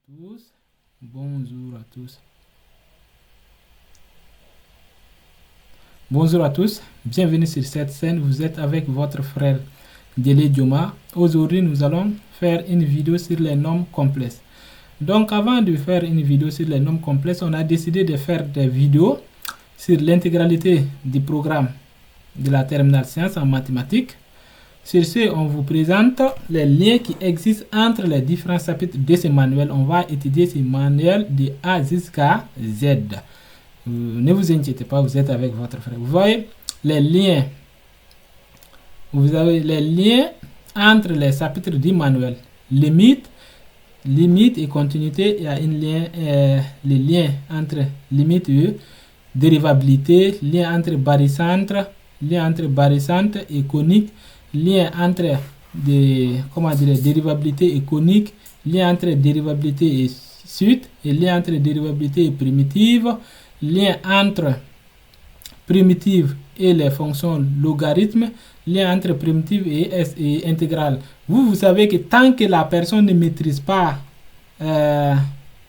tous, bonjour à tous. Bonjour à tous, bienvenue sur cette scène. Vous êtes avec votre frère Dele Dioma. Aujourd'hui, nous allons faire une vidéo sur les nombres complexes. Donc, avant de faire une vidéo sur les nombres complexes, on a décidé de faire des vidéos sur l'intégralité du programme de la terminale sciences en mathématiques. Sur ce, on vous présente les liens qui existent entre les différents chapitres de ce manuel. On va étudier ce manuel de A jusqu'à Z. Ne vous inquiétez pas, vous êtes avec votre frère. Vous voyez les liens. Vous avez les liens entre les chapitres du manuel. Limite et continuité. Il y a un lien, les liens entre limite et dérivabilité, lien entre barycentre et conique, lien entre dérivabilité et conique, lien entre dérivabilité et suite, et lien entre dérivabilité et primitive, lien entre primitive et les fonctions logarithmes, lien entre primitive et intégrale. Vous savez que tant que la personne ne maîtrise pas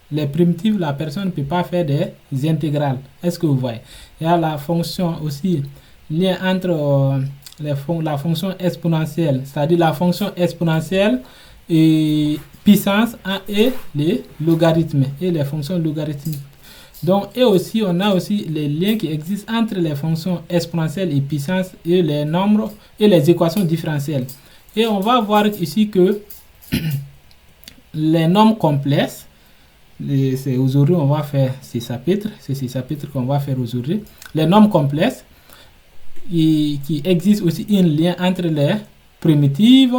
les primitives, la personne ne peut pas faire des intégrales. Est-ce que vous voyez? Il y a la fonction aussi, lien entre la fonction exponentielle, c'est-à-dire la fonction exponentielle et puissance et les logarithmes et les fonctions logarithmiques. Donc, et aussi, on a aussi les liens qui existent entre les fonctions exponentielles et puissance et les nombres et les équations différentielles. Et on va voir ici que les nombres complexes, c'est aujourd'hui on va faire ces chapitres, c'est ces chapitres qu'on va faire aujourd'hui. Les nombres complexes, qui existe aussi un lien entre les primitives,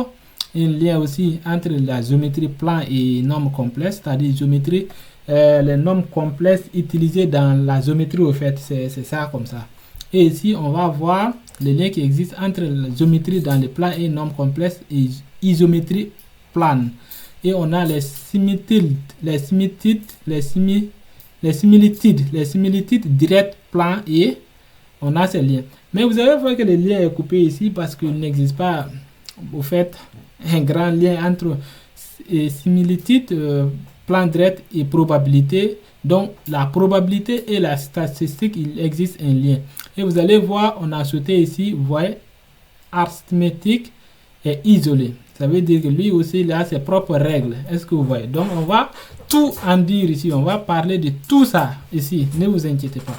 un lien aussi entre la géométrie plan et nombres complexes, c'est-à-dire géométrie, les nombres complexes utilisés dans la géométrie au fait, c'est ça comme ça. Et ici on va voir les liens qui existent entre la géométrie dans les plans et nombres complexes et isométrie plane. Et on a les similitudes directes plans et on a ces liens. Mais vous allez voir que le lien est coupé ici parce qu'il n'existe pas au fait un grand lien entre similitude, plan direct et probabilité. Donc la probabilité et la statistique, il existe un lien. Et vous allez voir, on a sauté ici, vous voyez, arithmétique et isolé. Ça veut dire que lui aussi il a ses propres règles. Est-ce que vous voyez? Donc on va tout en dire ici. On va parler de tout ça ici. Ne vous inquiétez pas.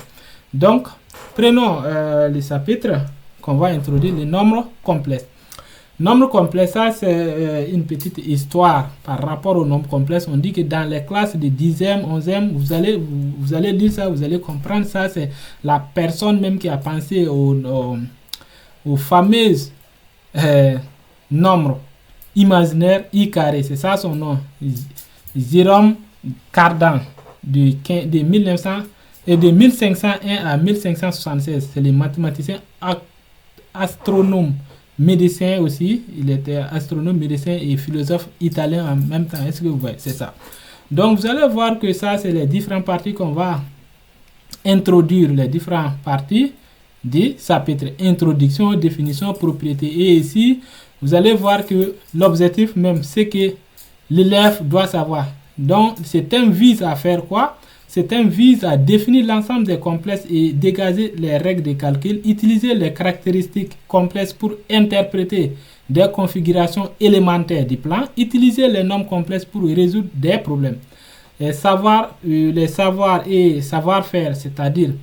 Donc prenons les chapitres qu'on va introduire, les nombres complexes. Nombres complexes, ça c'est une petite histoire par rapport aux nombres complexes. On dit que dans les classes de 10e, 11e, vous allez lire ça, vous allez comprendre ça. C'est la personne même qui a pensé aux fameux nombres imaginaires I carré. C'est ça son nom. Jérôme Cardan de 1900 et de 1501 à 1576. C'est le mathématicien astronome, médecin aussi. Il était astronome, médecin et philosophe italien en même temps. Est-ce que vous voyez? C'est ça. Donc vous allez voir que ça, c'est les différentes parties qu'on va introduire, les différentes parties du chapitre. Introduction, définition, propriété. Et ici, vous allez voir que l'objectif même, c'est que l'élève doit savoir. Donc, ce thème vise à faire quoi? Ce thème vise à définir l'ensemble des complexes et dégager les règles de calcul, utiliser les caractéristiques complexes pour interpréter des configurations élémentaires du plan, utiliser les nombres complexes pour résoudre des problèmes. Les savoirs et savoir-faire, c'est-à-dire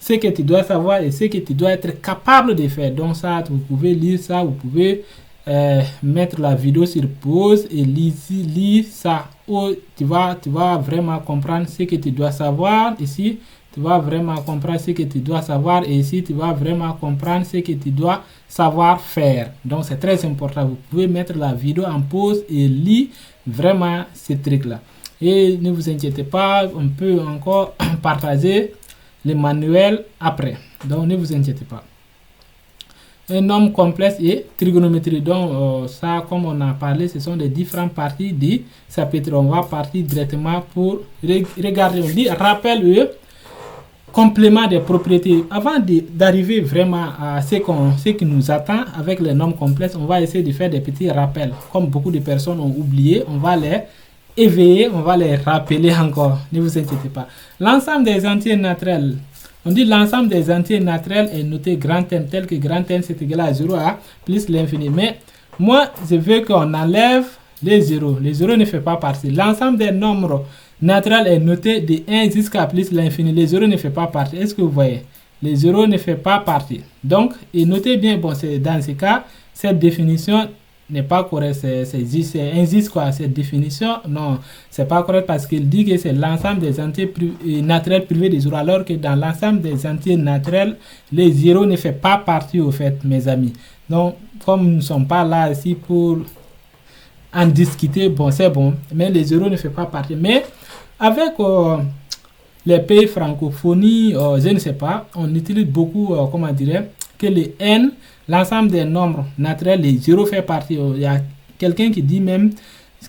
ce que tu dois savoir et ce que tu dois être capable de faire. Donc ça, vous pouvez lire ça, vous pouvez mettre la vidéo sur pause et lire ça. Tu vas vraiment comprendre ce que tu dois savoir. Ici, tu vas vraiment comprendre ce que tu dois savoir. Et ici, tu vas vraiment comprendre ce que tu dois savoir faire. Donc, c'est très important. Vous pouvez mettre la vidéo en pause et lire vraiment ces trucs-là. Et ne vous inquiétez pas, on peut encore partager les manuels après. Donc, ne vous inquiétez pas. Un nombre complexe et trigonométrie. Donc, ça, comme on a parlé, ce sont les différentes parties du chapitre. On va partir directement pour regarder. On dit rappel complément des propriétés. Avant d'arriver vraiment à ce qui nous attend avec les nombres complexes, on va essayer de faire des petits rappels. Comme beaucoup de personnes ont oublié, on va les éveillés, on va les rappeler encore, ne vous inquiétez pas. L'ensemble des entiers naturels, on dit l'ensemble des entiers naturels est noté grand N, tel que grand N c'est égal à 0 à plus l'infini. Mais moi, je veux qu'on enlève les zéros. Les zéros ne font pas partie. L'ensemble des nombres naturels est noté de 1 jusqu'à plus l'infini. Les zéros ne font pas partie. Est-ce que vous voyez? Les zéros ne font pas partie. Donc, et notez bien, bon, dans ce cas, cette définition n'est pas correcte. C'est injuste, quoi. Cette définition, non, c'est pas correct parce qu'il dit que c'est l'ensemble des entiers naturels privés des zéros, alors que dans l'ensemble des entiers naturels, les zéros ne font pas partie, au fait, mes amis. Donc, comme nous ne sommes pas là ici pour en discuter, bon, c'est bon, mais les zéros ne font pas partie. Mais avec les pays francophonie, je ne sais pas, on utilise beaucoup, comment dirais, que les n, l'ensemble des nombres naturels, les zéros fait partie. Il y a quelqu'un qui dit même,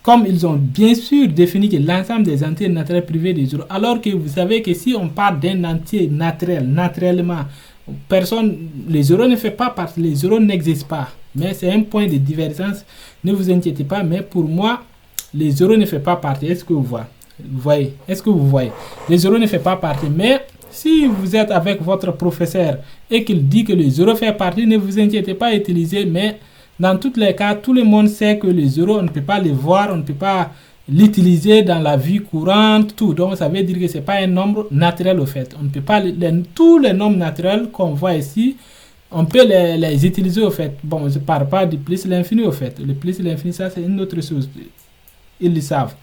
comme ils ont bien sûr défini que l'ensemble des entiers naturels privés des zéros, alors que vous savez que si on parle d'un entier naturel, naturellement, les zéros ne font pas partie, les zéros n'existent pas. Mais c'est un point de divergence, ne vous inquiétez pas, mais pour moi, les zéros ne font pas partie. Est-ce que vous voyez? Est-ce que vous voyez? Les zéros ne font pas partie, mais si vous êtes avec votre professeur et qu'il dit que les zéros font partie, ne vous inquiétez pas, utilisez, mais dans tous les cas, tout le monde sait que les zéros, on ne peut pas les voir, on ne peut pas l'utiliser dans la vie courante, tout. Donc, ça veut dire que ce n'est pas un nombre naturel, au fait. On ne peut pas, tous les nombres naturels qu'on voit ici, on peut les utiliser, au fait. Bon, je ne parle pas du plus l'infini, au fait. Le plus l'infini, ça, c'est une autre chose. Ils le savent.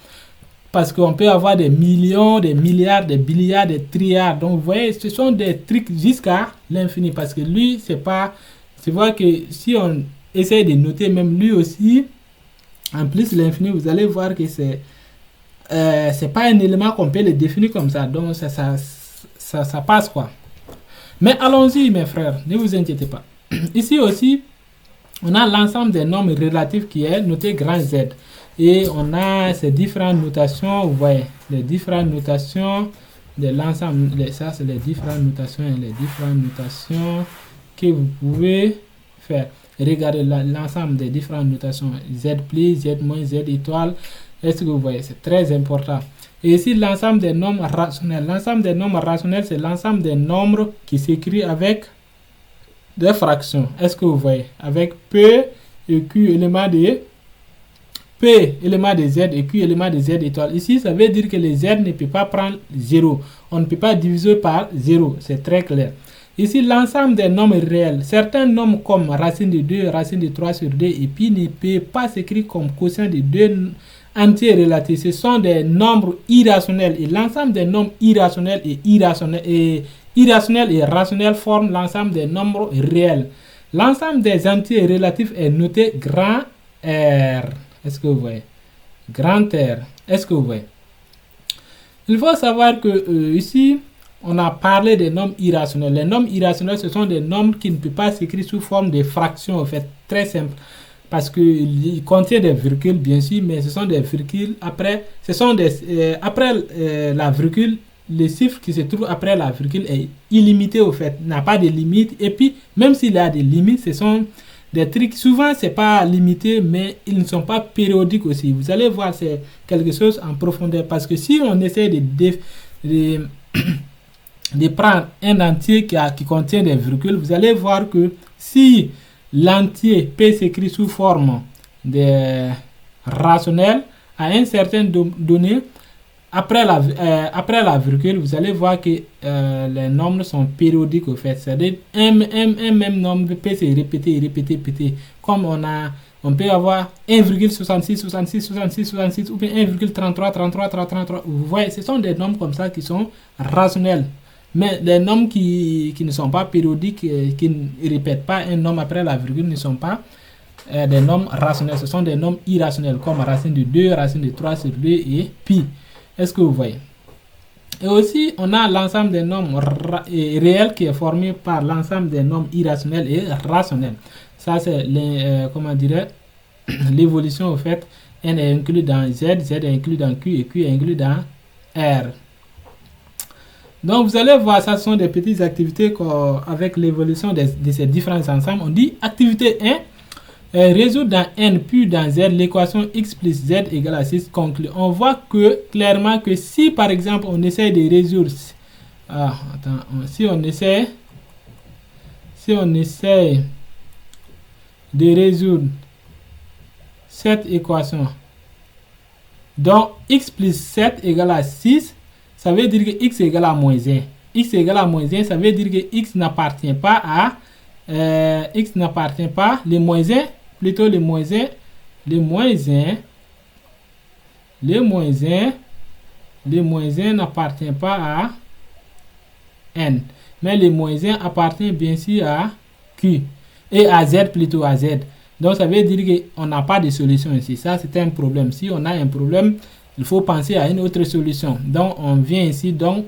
Parce qu'on peut avoir des millions, des milliards, des billiards, des trilliards. Donc, vous voyez, ce sont des trucs jusqu'à l'infini. Parce que lui, c'est pas... Tu vois que si on essaye de noter même lui aussi, en plus l'infini, vous allez voir que c'est pas un élément qu'on peut le définir comme ça. Donc, ça passe, quoi. Mais allons-y, mes frères, ne vous inquiétez pas. Ici aussi, on a l'ensemble des nombres relatifs qui est noté grand Z. Et on a ces différentes notations, vous voyez, les différentes notations de l'ensemble. Ça, c'est les différentes notations que vous pouvez faire. Regardez l'ensemble des différentes notations. Z plus, Z moins, Z étoile. Est-ce que vous voyez? C'est très important. Et ici, l'ensemble des nombres rationnels. L'ensemble des nombres rationnels, c'est l'ensemble des nombres qui s'écrit avec des fractions. Est-ce que vous voyez? Avec P et Q éléments de P élément de Z et Q élément de Z étoile. Ici, ça veut dire que les Z ne peut pas prendre 0. On ne peut pas diviser par 0. C'est très clair. Ici, l'ensemble des nombres réels. Certains nombres comme racine de 2, racine de 3 sur 2 et puis ne peuvent pas s'écrire comme quotient de 2 entiers relatifs. Ce sont des nombres irrationnels. Et l'ensemble des nombres irrationnels et rationnels forment l'ensemble des nombres réels. L'ensemble des entiers relatifs est noté grand R. Est-ce que vous voyez? Grand R. Est-ce que vous voyez? Il faut savoir que ici, on a parlé des nombres irrationnels. Les nombres irrationnels, ce sont des nombres qui ne peuvent pas s'écrire sous forme de fractions, en fait, très simple. Parce qu'ils contiennent des virgules, bien sûr, mais ce sont des virgules après. Après la virgule, le chiffre qui se trouve après la virgule est illimité, au fait, n'a pas de limite. Et puis, même s'il y a des limites, ce sont des trucs, souvent c'est pas limité, mais ils ne sont pas périodiques aussi. Vous allez voir, c'est quelque chose en profondeur. Parce que si on essaie de prendre un entier qui contient des virgules, vous allez voir que si l'entier peut s'écrire sous forme de rationnel à un certain donné, après la virgule, vous allez voir que les nombres sont périodiques, au fait. C'est-à-dire un même nombre peut se répéter. Comme on peut avoir 1,66 ou bien 1,33. Vous voyez, ce sont des nombres comme ça qui sont rationnels. Mais les nombres qui ne sont pas périodiques, qui ne répètent pas un nombre après la virgule, ne sont pas des nombres rationnels. Ce sont des nombres irrationnels, comme racine de 2, racine de 3 sur 2 et pi. Est-ce que vous voyez? Et aussi, on a l'ensemble des nombres réels qui est formé par l'ensemble des nombres irrationnels et rationnels. Ça, c'est l'évolution, au fait. N est inclus dans Z, Z est inclus dans Q et Q est inclus dans R. Donc, vous allez voir, ça sont des petites activités avec l'évolution de ces différents ensembles. On dit activité 1. résoudre dans n puis dans z l'équation x plus z égale à 6 conclut. On voit que clairement que si par exemple on essaie de résoudre, si on essaie de résoudre cette équation, donc x plus 7 égale à 6, ça veut dire que x égale à moins 1. X égale à moins 1, ça veut dire que x n'appartient pas à les moins 1, plutôt les moins 1, les moins 1 n'appartient pas à n, mais les moins 1 appartient bien sûr à q, et à z plutôt à z. Donc ça veut dire qu'on n'a pas de solution ici. Ça c'est un problème. Si on a un problème, il faut penser à une autre solution. Donc on vient ici, donc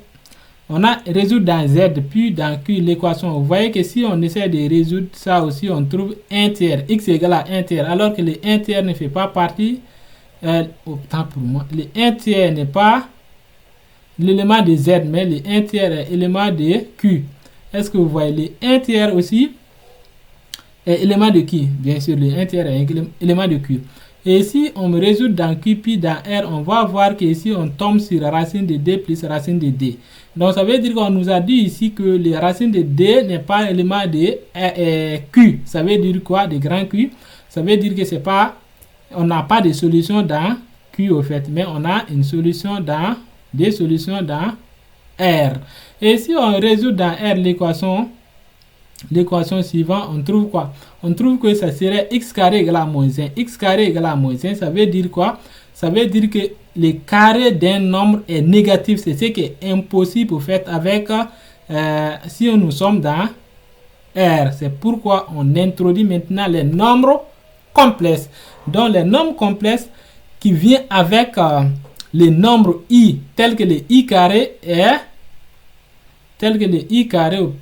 on a résoudre dans z puis dans q l'équation. Vous voyez que si on essaie de résoudre ça aussi, on trouve 1 tiers, x égale à 1 tiers, alors que le 1 tiers ne fait pas partie, autant pour moi, le 1 tiers n'est pas l'élément de z, mais le 1 tiers est l'élément de q. Est-ce que vous voyez le 1 tiers aussi est élément de qui? Bien sûr, le 1 tiers est élément de q. Et ici, on me résout dans q puis dans r, on va voir que ici on tombe sur racine de d plus racine de d. Donc ça veut dire qu'on nous a dit ici que les racines de d n'est pas élément de q. Ça veut dire quoi? De grand q. Ça veut dire que c'est pas, on n'a pas de solution dans q au fait, mais on a une solution dans des solutions dans r. Et si on résout dans r l'équation suivante, on trouve quoi? On trouve que ça serait x carré égale à moins 1. X carré égale à moins 1, ça veut dire quoi? Ça veut dire que le carré d'un nombre est négatif. C'est ce qui est impossible au fait avec si nous sommes dans R. C'est pourquoi on introduit maintenant les nombres complexes. Donc les nombres complexes qui viennent avec les nombres i, tel que le i carré est tel que le i carré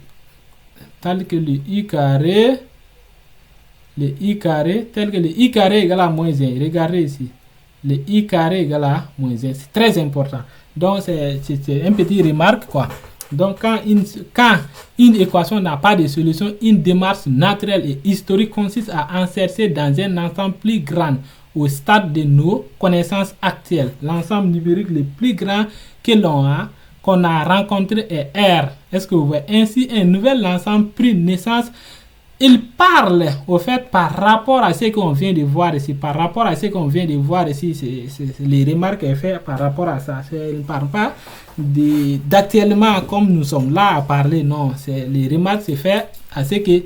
égale à moins 1. Regardez ici. Le i carré égale à moins 1. C'est très important. Donc, c'est un petit remarque, quoi. Donc, quand une équation n'a pas de solution, une démarche naturelle et historique consiste à insérer dans un ensemble plus grand au stade de nos connaissances actuelles. L'ensemble numérique le plus grand qu'on a rencontré est R. Est-ce que vous voyez? Ainsi, un nouvel ensemble prit naissance. Il parle, au fait, par rapport à ce qu'on vient de voir ici. Par rapport à ce qu'on vient de voir ici, c'est les remarques faites par rapport à ça. Il ne parle pas d'actuellement comme nous sommes là à parler. Non, les remarques se fait à ce que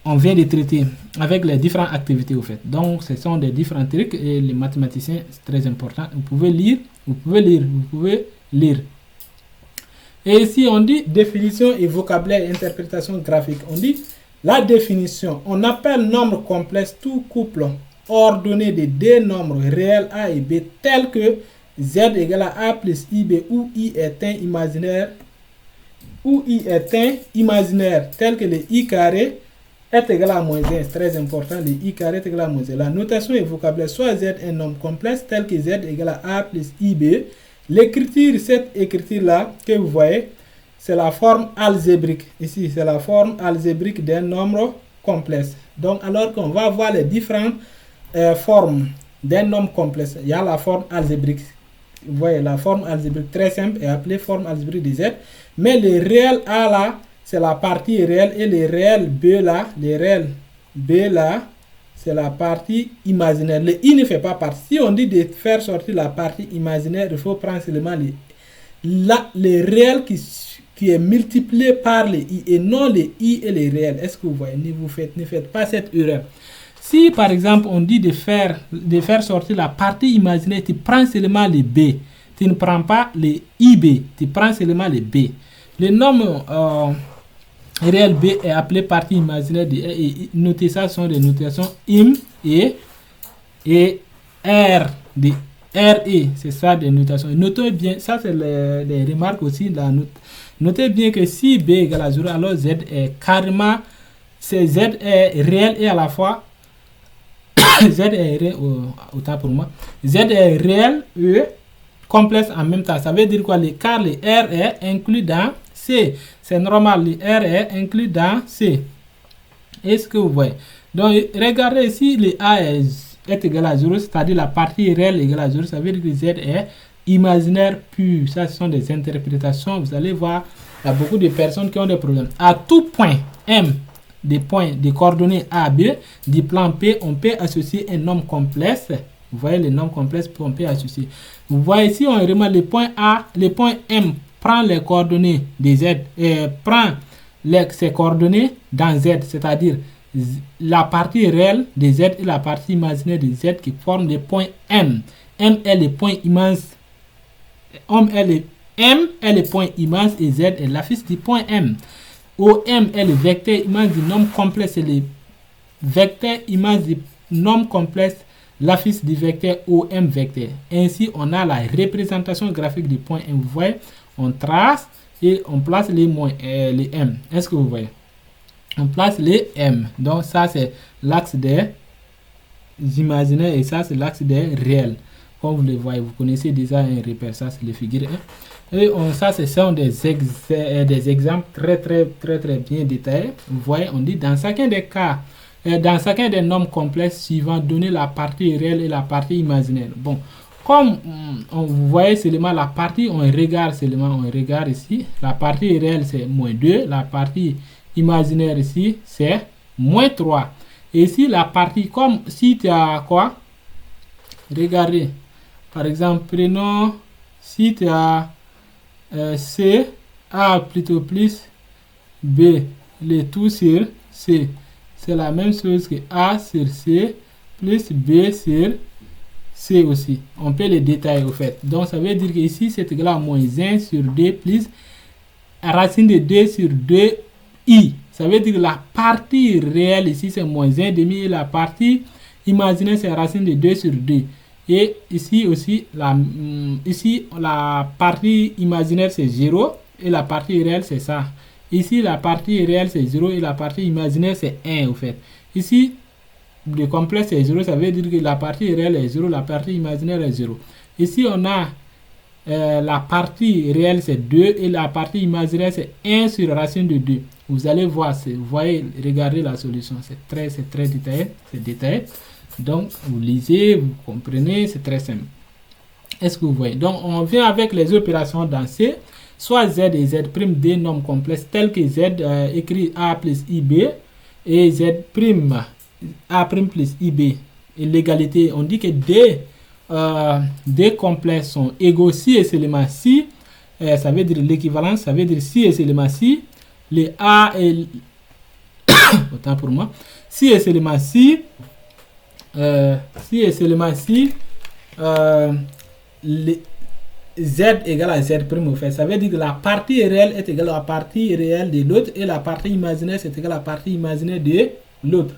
on vient de traiter avec les différentes activités, au fait. Donc, ce sont des différents trucs et les mathématiciens, c'est très important. Vous pouvez lire. Et ici, on dit définition et vocabulaire et interprétation graphique. On dit la définition. On appelle nombre complexe tout couple ordonné de deux nombres réels A et B tels que Z égale à A plus IB où I est un imaginaire tel que le I carré est égal à moins 1. C'est très important. Le I carré est égal à moins 1. La notation et vocabulaire soit Z est un nombre complexe tel que Z égale à A plus IB. L'écriture, cette écriture-là que vous voyez, c'est la forme algébrique. Ici, c'est la forme algébrique d'un nombre complexe. Donc, alors qu'on va voir les différentes formes d'un nombre complexe, il y a la forme algébrique. Vous voyez, la forme algébrique très simple est appelée forme algébrique de Z. Mais le réel A là, c'est la partie réelle et le réel B là, c'est la partie imaginaire. Le I ne fait pas partie. Si on dit de faire sortir la partie imaginaire, il faut prendre seulement le réel qui est multiplié par le I et non le I et le réel. Est-ce que vous voyez? Ne faites pas cette erreur. Si par exemple on dit de faire sortir la partie imaginaire, tu prends seulement le B. Tu ne prends pas le IB. Tu prends seulement le B. Le nombre réel B est appelé partie imaginaire de et notez ça sont des notations im et R de RE, c'est ça des notations. Notez bien, ça c'est les remarques aussi de la note. Notez bien que si B égale à 0, alors Z est carrément, c'est Z est réel et à la fois Z est réel, autant pour moi, Z est réel et complexe en même temps. Ça veut dire quoi? Car le R est inclus dans C. C'est normal, le R est inclus dans C. Est-ce que vous voyez? Donc, regardez ici, le A est égal à 0, c'est-à-dire la partie réelle est égale à 0, ça veut dire que Z est imaginaire pur. Ça, ce sont des interprétations. Vous allez voir, il y a beaucoup de personnes qui ont des problèmes. À tout point M, des points, des coordonnées A, B, du plan P, on peut associer un nombre complexe. Vous voyez les nombres complexes qu'on peut associer. Vous voyez ici, on remarque le point A, le point M prend les coordonnées des Z, prend ses coordonnées dans Z, c'est-à-dire la partie réelle de Z et la partie imaginaire de Z qui forment le point M. M est le point immense. M est le point immense et Z est l'affiche du point M. OM est le vecteur immense du nombre complexe et le vecteur immense du nombre complexe, l'affiche du vecteur OM vecteur. Ainsi, on a la représentation graphique du point M. Vous voyez, on trace et on place les M. Est-ce que vous voyez? On place les M. Donc ça c'est l'axe des imaginaires et ça c'est l'axe des réels. Comme vous le voyez, vous connaissez déjà un repère, ça c'est les figures 1. Et ça ce sont des exemples très bien détaillés. Vous voyez, on dit dans chacun des cas, dans chacun des nombres complexes suivants, donner la partie réelle et la partie imaginaire. Bon, comme vous voyez seulement la partie, on regarde ici, la partie réelle c'est -2, la partie imaginaire ici c'est -3. Et ici la partie, comme si tu as quoi, regardez, par exemple prenons, si tu as C, A plutôt plus B, le tout sur C, c'est la même chose que A sur C plus B sur C aussi. On peut les détailler au fait. Donc ça veut dire que ici c'est égal à -1 sur 2 plus racine de 2 sur 2 I. Ça veut dire que la partie réelle ici c'est -1 demi et la partie imaginaire c'est racine de 2 sur 2. Et ici aussi, la partie imaginaire c'est 0 et la partie réelle c'est ça. Ici la partie réelle c'est 0 et la partie imaginaire c'est 1 au fait. Ici le complexe est 0, ça veut dire que la partie réelle est 0, la partie imaginaire est 0. Ici on a la partie réelle c'est 2 et la partie imaginaire c'est 1 sur racine de 2. Vous allez voir, vous voyez, regardez la solution, c'est très détaillé, c'est détaillé. Donc vous lisez, vous comprenez, c'est très simple. Est-ce que vous voyez? Donc on vient avec les opérations dans C, soit Z et Z' des nombres complexes tels que Z écrit A plus IB et Z' A' plus IB. Et l'égalité, on dit que des complexes sont égaux si et seulement si, ça veut dire l'équivalence, ça veut dire si et seulement si, les A et autant pour moi, si et seulement si, les Z égale à Z' au fait, ça veut dire que la partie réelle est égale à la partie réelle de l'autre et la partie imaginaire c'est égal à la partie imaginaire de l'autre.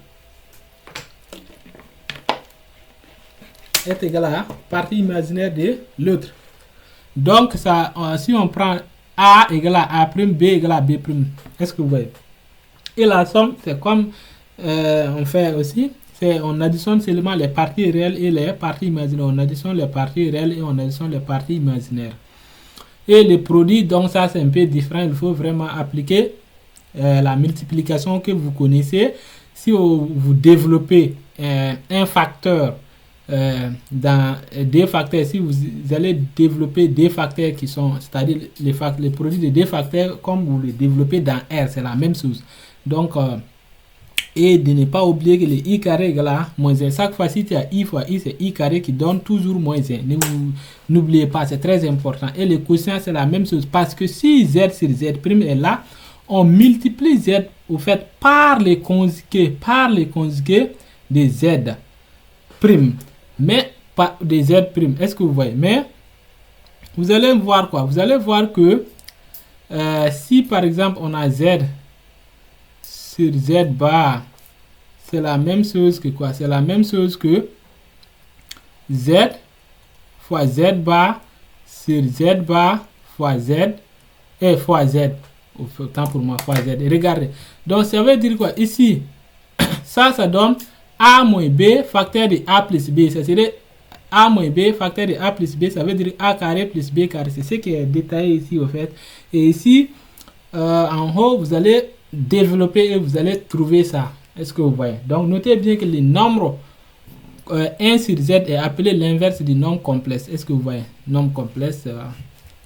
Est égal à la partie imaginaire de l'autre. Donc ça, si on prend A égale à A', B égale à B', est-ce que vous voyez? Et la somme, c'est comme on fait aussi, on additionne seulement les parties réelles et les parties imaginaires. On additionne les parties réelles et on additionne les parties imaginaires. Et les produits, donc ça c'est un peu différent. Il faut vraiment appliquer la multiplication que vous connaissez. Si vous développez un facteur dans des facteurs, si vous allez développer des facteurs qui sont, c'est-à-dire les produits de deux facteurs, comme vous les développez dans R, c'est la même chose. Donc, et de ne pas oublier que le I carré égale à -1. Chaque fois, si tu as I fois I, c'est I carré qui donne toujours -1. N'oubliez pas, c'est très important. Et le quotient, c'est la même chose. Parce que si Z sur Z' est là, on multiplie Z au fait par les conjugués de Z prime. Mais pas de Z prime. Est-ce que vous voyez? Mais vous allez voir quoi? Vous allez voir que si par exemple on a Z sur Z bar, c'est la même chose que quoi? C'est la même chose que Z fois Z bar sur Z bar fois Z et fois Z. Autant pour moi, fois Z. Regardez. Donc ça veut dire quoi? Ici, ça donne A moins B facteur de A plus B. Ça serait A moins B facteur de A plus B. Ça veut dire A carré plus B carré. C'est ce qui est détaillé ici au fait. Et ici, en haut, vous allez développer et vous allez trouver ça. Est-ce que vous voyez? Donc, notez bien que le nombre 1 sur z est appelé l'inverse du nombre complexe. Est-ce que vous voyez? Nombre complexe.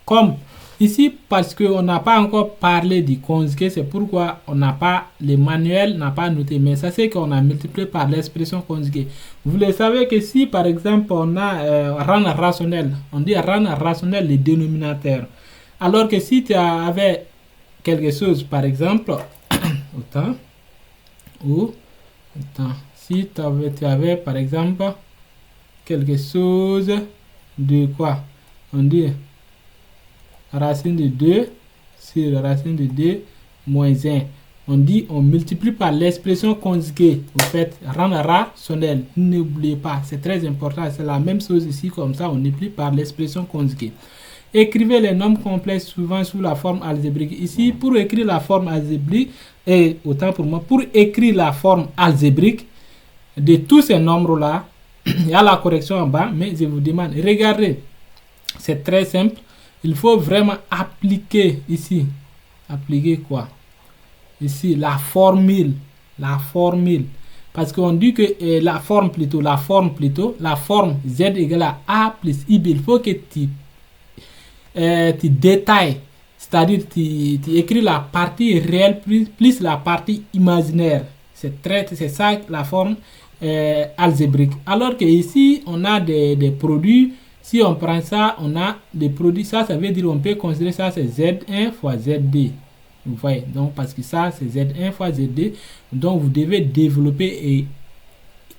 Comme ici, parce qu'on n'a pas encore parlé du conjugué, c'est pourquoi on n'a pas, le manuel n'a pas noté. Mais ça, c'est qu'on a multiplié par l'expression conjuguée. Vous le savez que si, par exemple, on a rang rationnel, on dit rang rationnel le dénominateur. Alors que si tu avais quelque chose, par exemple, autant, ou, autant, si tu avais, par exemple, quelque chose de quoi? On dit racine de 2 sur racine de 2 moins 1. On dit, on multiplie par l'expression conjuguée. Au fait, rang rationnel. N'oubliez pas, c'est très important. C'est la même chose ici, comme ça, on multiplie par l'expression conjuguée. Écrivez les nombres complexes souvent sous la forme algébrique. Ici, pour écrire la forme algébrique, et autant pour moi, pour écrire la forme algébrique de tous ces nombres-là, il y a la correction en bas, mais je vous demande, regardez, c'est très simple. Il faut vraiment appliquer ici. Appliquer quoi? Ici, la formule. La formule. Parce qu'on dit que la forme z égale à a plus ib. Il faut que tu détailles. C'est-à-dire tu écris la partie réelle plus la partie imaginaire. C'est ça la forme algébrique. Alors que ici, on a des produits. Si on prend ça, on a des produits. Ça veut dire on peut considérer ça, c'est Z1 fois ZD. Vous voyez, donc parce que ça, c'est Z1 fois ZD. Donc, vous devez développer et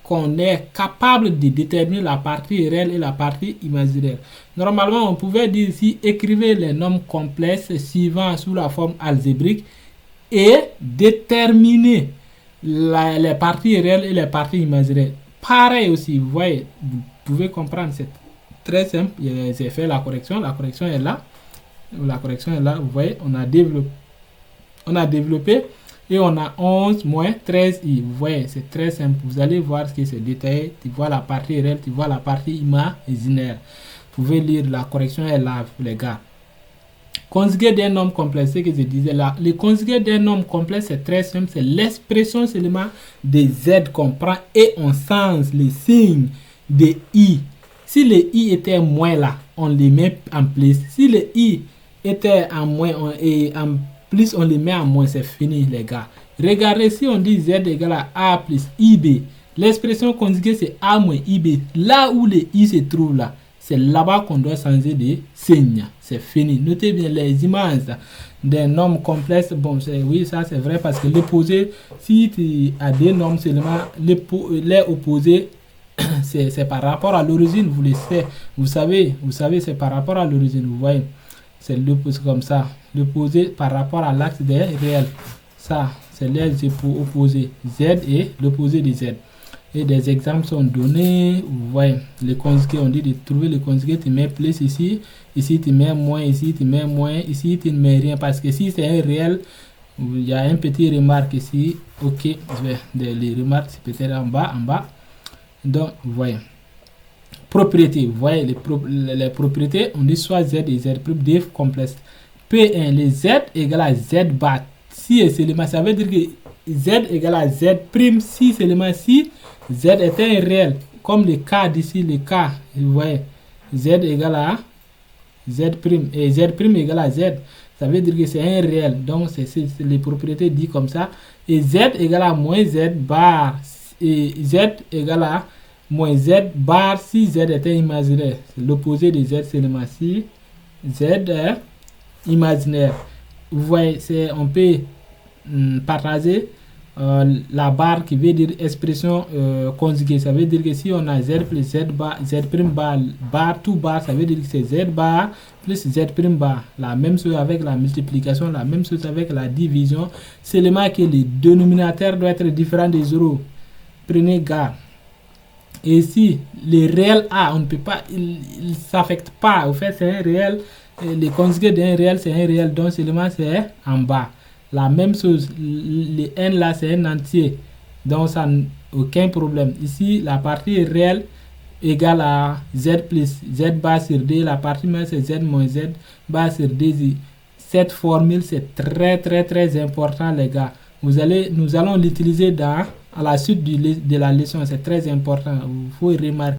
qu'on est capable de déterminer la partie réelle et la partie imaginaire. Normalement, on pouvait dire ici, écrivez les nombres complexes suivants sous la forme algébrique et déterminer les parties réelles et les parties imaginaires. Pareil aussi, vous voyez, vous pouvez comprendre, c'est très simple. J'ai fait la correction est là. La correction est là, vous voyez, on a développé et on a 11 moins 13i. Vous voyez, c'est très simple. Vous allez voir ce qui se détaille. Tu vois la partie réelle, tu vois la partie imaginaire. Vous pouvez lire, la correction est là, les gars. Conjugué d'un nombre complexe, c'est ce que je disais là. Le conjugué d'un nombre complexe, c'est très simple. C'est l'expression seulement des z qu'on prend et on change les signes de i. Si le i était moins là, on les met en plus. Si le i était en moins et en plus, on les met en moins, c'est fini, les gars. Regardez, si on dit z égale à a plus ib, l'expression conjuguée, c'est a moins ib. Là où le i se trouve là, c'est là-bas qu'on doit changer de signe. C'est fini. Notez bien les images des nombres complexes. Bon, oui, ça c'est vrai parce que l'opposé, si tu as des nombres seulement, les opposés, c'est par rapport à l'origine, vous le savez. Vous savez, c'est par rapport à l'origine. Vous voyez, c'est l'opposé comme ça. L'opposé par rapport à l'axe des réels. Ça, c'est les opposés. Z et l'opposé de Z. Et des exemples sont donnés. Vous voyez, les conjugués, on dit de trouver le conjugué. Tu mets plus ici. Ici, tu mets moins. Ici, tu mets moins. Ici, tu ne mets rien. Parce que si c'est un réel, il y a un petit remarque ici. Ok, je vais les remarques, c'est peut-être en bas. Donc, vous voyez. Propriété, vous voyez, les propriétés, on dit soit Z et Z prime des complexes. P1, les Z égale à Z bar. Si et seulement, ça veut dire que Z égale à Z prime si seulement si Z est un réel. Comme le cas d'ici, le cas, vous voyez, Z égale à Z prime et Z prime égale à Z. Ça veut dire que c'est un réel. Donc, c'est les propriétés dit comme ça. Et Z égale à moins Z bar. Et Z égale à moins Z bar si Z est un imaginaire. L'opposé de Z seulement si Z est imaginaire. Vous voyez, on peut partager la barre qui veut dire expression conjuguée. Ça veut dire que si on a Z plus Z bar, Z prime bar, tout bar, ça veut dire que c'est Z bar plus Z prime bar. La même chose avec la multiplication, la même chose avec la division. Seulement que le dénominateur doit être différent des zéros. Prenez garde. Et si le réel A, on ne peut pas, il ne s'affecte pas. Au fait, c'est un réel. Le conjugué d'un réel, c'est un réel. Donc, seulement c'est en bas. La même chose. Le n là, c'est un entier. Donc, ça n'a aucun problème. Ici, la partie réelle égale à Z plus Z bar sur D. La partie moins, c'est Z moins Z bar sur D. Cette formule, c'est très, très, très important, les gars. Nous allons l'utiliser dans à la suite de la leçon, c'est très important. Il faut remarquer